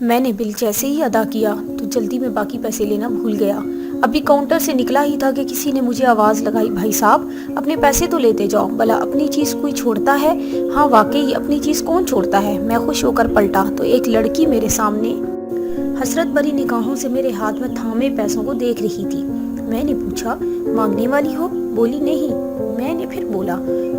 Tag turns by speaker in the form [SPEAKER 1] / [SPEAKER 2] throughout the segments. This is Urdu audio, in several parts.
[SPEAKER 1] میں نے بل جیسے ہی ادا کیا تو جلدی میں باقی پیسے لینا بھول گیا۔ ابھی کاؤنٹر سے نکلا ہی تھا کہ کسی نے مجھے آواز لگائی، بھائی صاحب اپنے پیسے تو لیتے جاؤ، بھلا اپنی چیز کوئی چھوڑتا ہے؟ ہاں واقعی اپنی چیز کون چھوڑتا ہے؟ میں خوش ہو کر پلٹا تو ایک لڑکی میرے سامنے حسرت بھری نگاہوں سے میرے ہاتھ میں تھامے پیسوں کو دیکھ رہی تھی۔ میں نے پوچھا، مانگنے والی ہو؟ بولی نہیں۔ میں نے پھر بولا،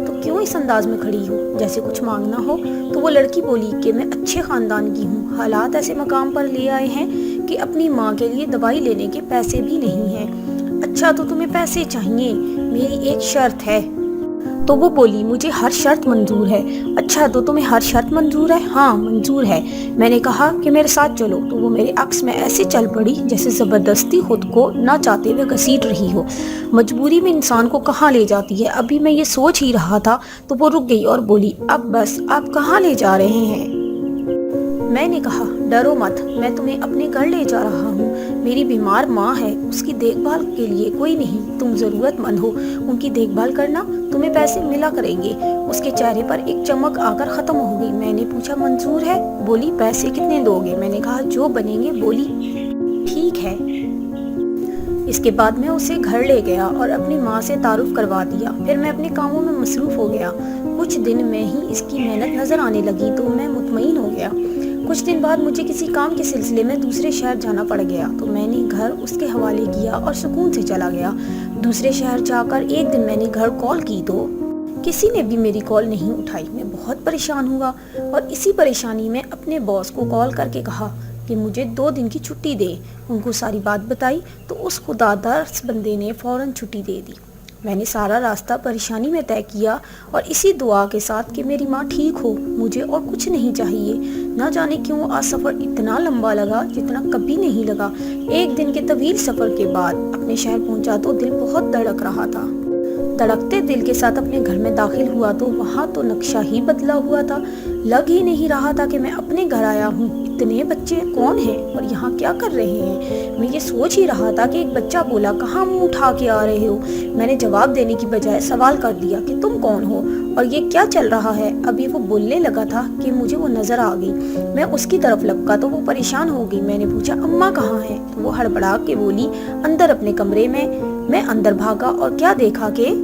[SPEAKER 1] تو کیوں اس انداز میں کھڑی ہو جیسے کچھ مانگنا ہو؟ تو وہ لڑکی بولی کہ میں اچھے خاندان کی ہوں، حالات ایسے مقام پر لے آئے ہیں کہ اپنی ماں کے لیے دوائی لینے کے پیسے بھی نہیں ہیں۔ اچھا تو تمہیں پیسے چاہیے، میری ایک شرط ہے۔ تو وہ بولی، مجھے ہر شرط منظور ہے۔ اچھا تو تمہیں ہر شرط منظور ہے؟ ہاں منظور ہے۔ میں نے کہا کہ میرے ساتھ چلو، تو وہ میرے عکس میں ایسے چل پڑی جیسے زبردستی خود کو نہ چاہتے ہوئے گھسیٹ رہی ہو۔ مجبوری میں انسان کو کہاں لے جاتی ہے۔ ابھی میں یہ سوچ ہی رہا تھا تو وہ رک گئی اور بولی، اب بس، آپ کہاں لے جا رہے ہیں؟ میں نے کہا، ڈرو مت، میں تمہیں اپنے گھر لے جا رہا ہوں۔ میری بیمار ماں ہے، اس کی دیکھ بھال کے لیے کوئی نہیں، تم ضرورت مند ہو، ان کی دیکھ بھال کرنا، تمہیں پیسے ملا کریں گے۔ اس کے چہرے پر ایک چمک آ کر ختم ہو گئی۔ میں نے پوچھا، منظور ہے؟ بولی، پیسے کتنے دو گے؟ میں نے کہا، جو بنیں گے۔ بولی، ٹھیک ہے۔ اس کے بعد میں اسے گھر لے گیا اور اپنی ماں سے تعارف کروا دیا۔ پھر میں اپنے کاموں میں مصروف ہو گیا۔ کچھ دن میں ہی اس کی محنت نظر آنے لگی تو میں مطمئن ہو گیا۔ کچھ دن بعد مجھے کسی کام کے سلسلے میں دوسرے شہر جانا پڑ گیا تو میں نے گھر اس کے حوالے کیا اور سکون سے چلا گیا۔ دوسرے شہر جا کر ایک دن میں نے گھر کال کی تو کسی نے بھی میری کال نہیں اٹھائی۔ میں بہت پریشان ہوا اور اسی پریشانی میں اپنے باس کو کال کر کے کہا کہ مجھے 2 دن کی چھٹی دے۔ ان کو ساری بات بتائی تو اس خدادار بندے نے فوراً چھٹی دے دی۔ میں نے سارا راستہ پریشانی میں طے کیا اور اسی دعا کے ساتھ کہ میری ماں ٹھیک ہو، مجھے اور کچھ نہیں چاہیے۔ نہ جانے کیوں آج سفر اتنا لمبا لگا جتنا کبھی نہیں لگا۔ ایک دن کے طویل سفر کے بعد اپنے شہر پہنچا تو دل بہت دھڑک رہا تھا۔ دھڑکتے دل کے ساتھ اپنے گھر میں داخل ہوا تو وہاں تو نقشہ ہی بدلا ہوا تھا۔ لگ ہی نہیں رہا تھا کہ میں اپنے گھر آیا ہوں۔ اتنے بچے کون ہیں اور یہاں کیا کر رہے ہیں؟ میں یہ سوچ ہی رہا تھا کہ ایک بچہ بولا، کہاں منہ اٹھا کے آ رہے ہو؟ میں نے جواب دینے کی بجائے سوال کر دیا کہ تم کون ہو اور یہ کیا چل رہا ہے؟ ابھی وہ بولنے لگا تھا کہ مجھے وہ نظر آ گئی۔ میں اس کی طرف لپکا تو وہ پریشان ہو گئی۔ میں نے پوچھا، اماں کہاں ہیں؟ تو وہ ہڑبڑا کے بولی، اندر اپنے کمرے میں۔ میں اندر بھاگا اور کیا دیکھا کہ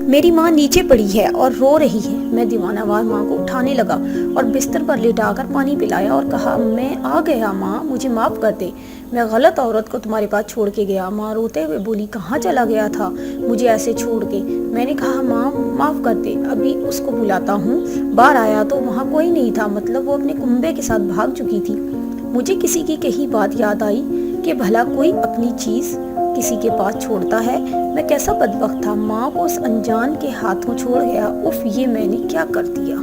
[SPEAKER 1] میری ماں نیچے پڑی ہے اور رو رہی ہے۔ میں دیوانہ وار ماں کو اٹھانے لگا اور بستر پر لٹا کر پانی پلایا اور کہا، میں آ گیا ماں، مجھے معاف کر دے، میں غلط عورت کو تمہارے پاس چھوڑ کے گیا۔ ماں روتے ہوئے بولی، کہاں چلا گیا تھا مجھے ایسے چھوڑ کے؟ میں نے کہا، ماں معاف کر دے، ابھی اس کو بلاتا ہوں۔ باہر آیا تو وہاں کوئی نہیں تھا، مطلب وہ اپنے کنبے کے ساتھ بھاگ چکی تھی۔ مجھے کسی کی کہی بات یاد آئی کہ بھلا کوئی اپنی چیز کسی کے پاس چھوڑتا ہے؟ میں کیسا بدبخت تھا، ماں کو اس انجان کے ہاتھوں چھوڑ گیا۔ اف، یہ میں نے کیا کر دیا؟